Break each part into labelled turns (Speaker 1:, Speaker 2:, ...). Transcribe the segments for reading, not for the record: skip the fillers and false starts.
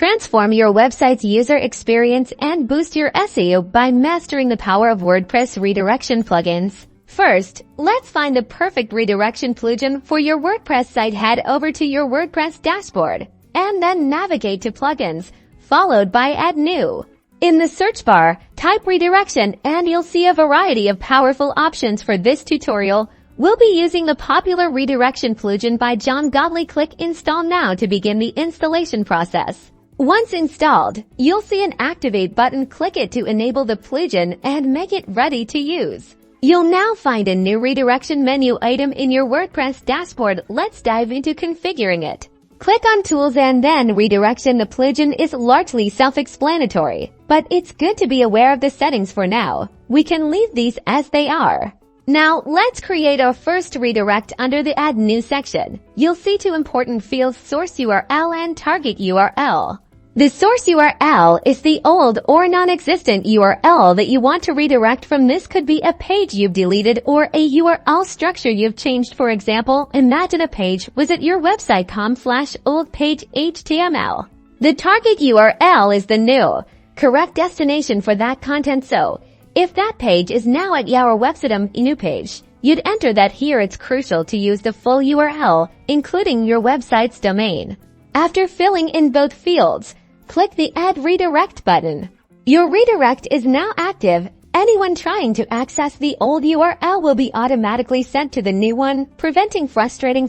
Speaker 1: Transform your website's user experience and boost your SEO by mastering the power of WordPress redirection plugins. First, let's find the perfect redirection plugin for your WordPress site. Head over to your WordPress dashboard and then navigate to Plugins, followed by Add New. In the search bar, type redirection and you'll see a variety of powerful options. For this tutorial, we'll be using the popular redirection plugin by John Godley. Click Install now to begin the installation process. Once installed, you'll see an Activate button. Click it to enable the plugin and make it ready to use. You'll now find a new redirection menu item in your WordPress dashboard. Let's dive into configuring it. Click on Tools and then Redirection. The plugin is largely self-explanatory, but it's good to be aware of the settings for now. We can leave these as they are. Now, let's create our first redirect. Under the Add New section, you'll see two important fields: source URL and target URL. The source URL is the old or non-existent URL that you want to redirect from. This could be a page you've deleted or a URL structure you've changed. For example, imagine a page was at your website com/old page HTML. The target URL is the new, correct destination for that content. So, if that page is now at your website new page, you'd enter that here. It's crucial to use the full URL, including your website's domain. After filling in both fields, click the Add Redirect button. Your redirect is now active. Anyone trying to access the old URL will be automatically sent to the new one, preventing frustrating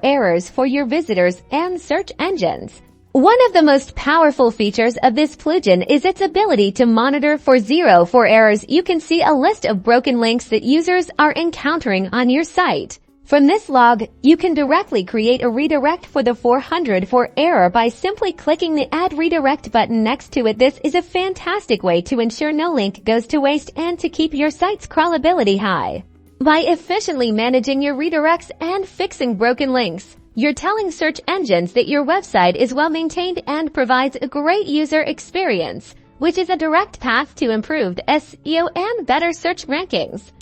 Speaker 1: errors for your visitors and search engines. One of the most powerful features of this plugin is its ability to monitor for errors. You can see a list of broken links that users are encountering on your site. From this log, you can directly create a redirect for the 404 error by simply clicking the Add Redirect button next to it. This is a fantastic way to ensure no link goes to waste and to keep your site's crawlability high. By efficiently managing your redirects and fixing broken links, you're telling search engines that your website is well maintained and provides a great user experience, which is a direct path to improved SEO and better search rankings.